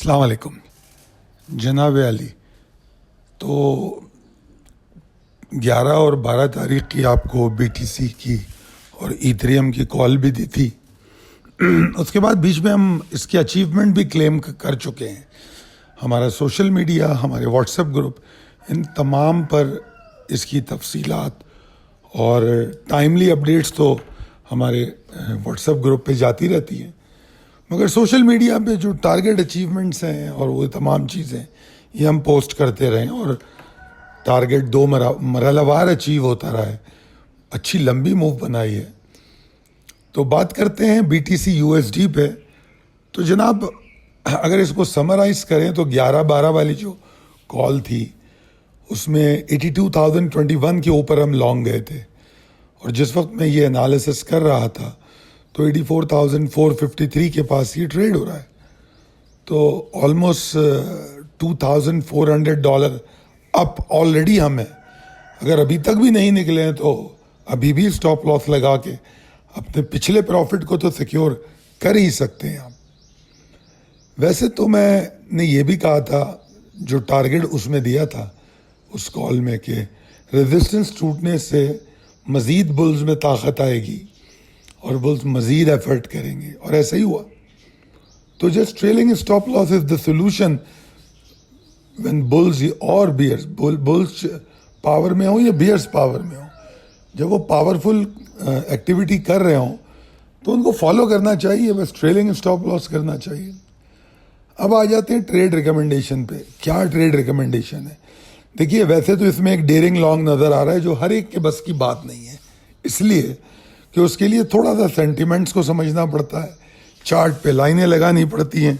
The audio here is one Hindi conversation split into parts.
अस्सलाम वालेकुम जनाब अली। तो 11 और 12 तारीख की आपको बीटीसी की और ईथरियम की कॉल भी दी थी। उसके बाद बीच में हम इसकी अचीवमेंट भी क्लेम कर चुके हैं। हमारा सोशल मीडिया, हमारे व्हाट्सएप ग्रुप, इन तमाम पर इसकी तफसीलात और टाइमली अपडेट्स तो हमारे व्हाट्सएप ग्रुप पे जाती रहती हैं, मगर सोशल मीडिया पे जो टारगेट अचीवमेंट्स हैं और वो तमाम चीज़ें ये हम पोस्ट करते रहें और टारगेट 2 मरहलावार अचीव होता रहा है। अच्छी लंबी मूव बनाई है। तो बात करते हैं बीटीसी यूएसडी पे। तो जनाब अगर इसको समराइज करें तो 11-12 वाली जो कॉल थी उसमें 82,021 के ऊपर हम लॉन्ग गए थे, और जिस वक्त मैं ये एनालिसिस कर रहा था तो 84,453 के पास ये ट्रेड हो रहा है। तो ऑलमोस्ट $2,400 अप ऑलरेडी हम हैं। अगर अभी तक भी नहीं निकले हैं तो अभी भी स्टॉप लॉस लगा के अपने पिछले प्रॉफिट को तो सिक्योर कर ही सकते हैं आप। वैसे तो मैंने ये भी कहा था, जो टारगेट उसमें दिया था उस कॉल में, कि रेजिस्टेंस टूटने से मज़ीद बुल्स में ताकत आएगी और बुल्स मज़ीद एफर्ट करेंगे, और ऐसा ही हुआ। तो just trailing stop loss is the solution when bulls और बियर्स, बुल्स पावर में हो या बियर्स पावर में हो, जब वो पावरफुल एक्टिविटी कर रहे हो तो उनको फॉलो करना चाहिए, बस ट्रेलिंग स्टॉप लॉस करना चाहिए। अब आ जाते हैं ट्रेड रिकमेंडेशन पे। क्या ट्रेड रिकमेंडेशन है? देखिए, वैसे तो इसमें एक डेयरिंग लॉन्ग नज़र आ रहा है जो हर एक के बस की बात नहीं है, इसलिए कि उसके लिए थोड़ा सा सेंटिमेंट्स को समझना पड़ता है, चार्ट पे लाइनें लगानी पड़ती हैं,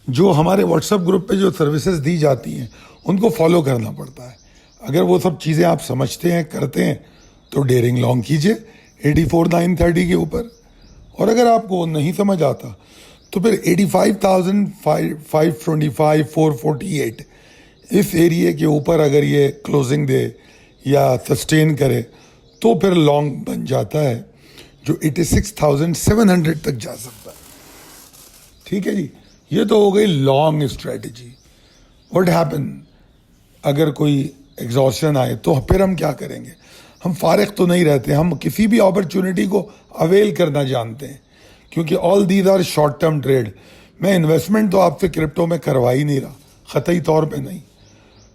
जो हमारे व्हाट्सएप ग्रुप पे जो सर्विसेज दी जाती हैं उनको फॉलो करना पड़ता है। अगर वो सब चीज़ें आप समझते हैं, करते हैं, तो डेयरिंग लॉन्ग कीजिए 84,930 के ऊपर। और अगर आपको नहीं समझ आता तो फिर 85,525, 448 इस एरिया के ऊपर अगर ये क्लोजिंग दे या सस्टेन करे तो फिर लॉन्ग बन जाता है, जो 86,700 तक जा सकता है। ठीक है जी, ये तो हो गई लॉन्ग स्ट्रेटजी। व्हाट हैपन अगर कोई एग्जॉशन आए तो फिर हम क्या करेंगे? हम फारिग तो नहीं रहते, हम किसी भी अपॉर्चुनिटी को अवेल करना जानते हैं, क्योंकि all these are short term trade. मैं इन्वेस्टमेंट तो आपसे क्रिप्टो में करवा ही नहीं रहा, ख़तई तौर पे नहीं।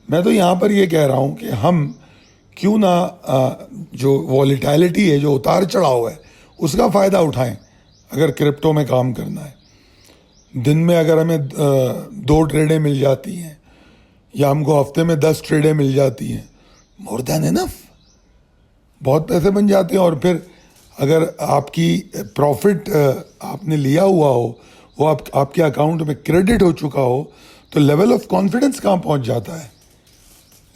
मैं तो यहाँ पर ये कह रहा हूँ कि हम क्यों ना जो वॉलेटिलिटी है, जो उतार चढ़ाव है, उसका फ़ायदा उठाएं। अगर क्रिप्टो में काम करना है, दिन में अगर हमें 2 ट्रेडें मिल जाती हैं या हमको हफ्ते में 10 ट्रेडें मिल जाती हैं, मोर देन इनफ, बहुत पैसे बन जाते हैं। और फिर अगर आपकी प्रॉफिट आपने लिया हुआ हो, वो आपके अकाउंट में क्रेडिट हो चुका हो, तो लेवल ऑफ कॉन्फिडेंस कहाँ पहुँच जाता है।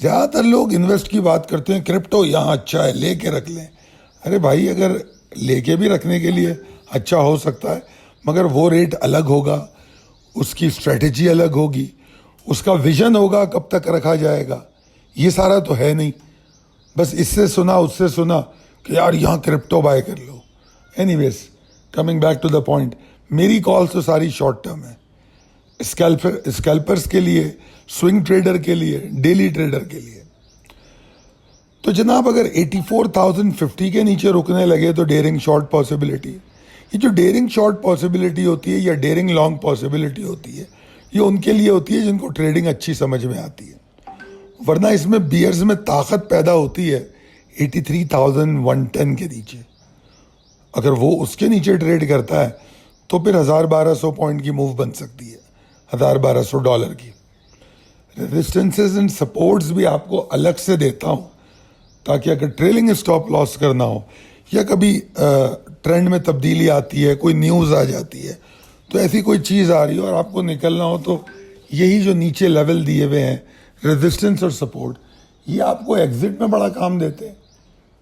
ज़्यादातर लोग इन्वेस्ट की बात करते हैं, क्रिप्टो यहाँ अच्छा है, लेके रख लें। अरे भाई, अगर लेके भी रखने के लिए अच्छा हो सकता है, मगर वो रेट अलग होगा, उसकी स्ट्रेटजी अलग होगी, उसका विजन होगा कब तक रखा जाएगा। ये सारा तो है नहीं, बस इससे सुना उससे सुना कि यार यहाँ क्रिप्टो बाय कर लो। Anyways, coming back to the point, मेरी कॉल्स तो सारी शॉर्ट टर्म है, स्कैल्पर्स के लिए, स्विंग ट्रेडर के लिए, डेली ट्रेडर के लिए। तो जनाब अगर 84,050 के नीचे रुकने लगे तो डेयरिंग शॉर्ट पॉसिबिलिटी। ये जो डेयरिंग शॉर्ट पॉसिबिलिटी होती है या डेयरिंग लॉन्ग पॉसिबिलिटी होती है, ये उनके लिए होती है जिनको ट्रेडिंग अच्छी समझ में आती है, वरना इसमें बियर्स में ताकत पैदा होती है 83,110 के नीचे। अगर वो उसके नीचे ट्रेड करता है तो फिर 1,000-1,200 पॉइंट की मूव बन सकती है, $1,000-1,200 की। रेजिस्टेंसेस एंड सपोर्ट्स भी आपको अलग से देता हूँ, ताकि अगर ट्रेलिंग स्टॉप लॉस करना हो या कभी ट्रेंड में तब्दीली आती है, कोई न्यूज़ आ जाती है, तो ऐसी कोई चीज़ आ रही हो और आपको निकलना हो, तो यही जो नीचे लेवल दिए हुए हैं रेजिस्टेंस और सपोर्ट, ये आपको एग्जिट में बड़ा काम देते हैं,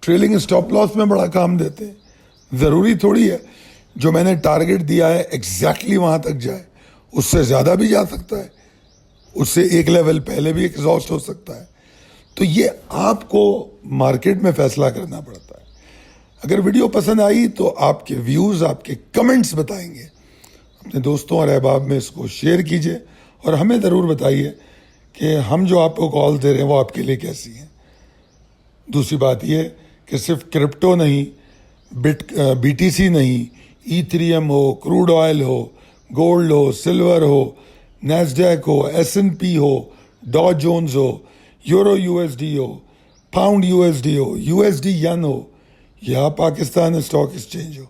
ट्रेलिंग स्टॉप लॉस में बड़ा काम देते हैं। ज़रूरी थोड़ी है जो मैंने टारगेट दिया है एग्जैक्टली वहाँ तक जाए, उससे ज़्यादा भी जा सकता है, उससे एक लेवल पहले भी एग्जॉस्ट हो सकता है। तो ये आपको मार्केट में फैसला करना पड़ता है। अगर वीडियो पसंद आई तो आपके व्यूज़, आपके कमेंट्स बताएंगे। अपने दोस्तों और अहबाब में इसको शेयर कीजिए और हमें ज़रूर बताइए कि हम जो आपको कॉल दे रहे हैं वो आपके लिए कैसी हैं। दूसरी बात ये कि सिर्फ क्रिप्टो नहीं, BTC नहीं, ईथेरियम हो, क्रूड ऑयल हो, गोल्ड हो, सिल्वर हो, नैस्डैक हो, S&P हो, डॉ जोन्स हो, यूरो USD हो, पाउंड USD हो, USD यन हो, या पाकिस्तान स्टॉक एक्सचेंज हो,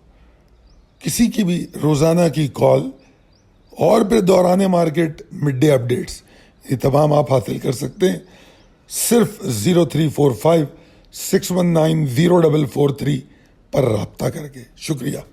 किसी की भी रोज़ाना की कॉल और फिर दौराने मार्केट मिड डे अपडेट्स, ये तमाम आप हासिल कर सकते हैं सिर्फ 0345 619 0443 पर राब्ता करके। शुक्रिया।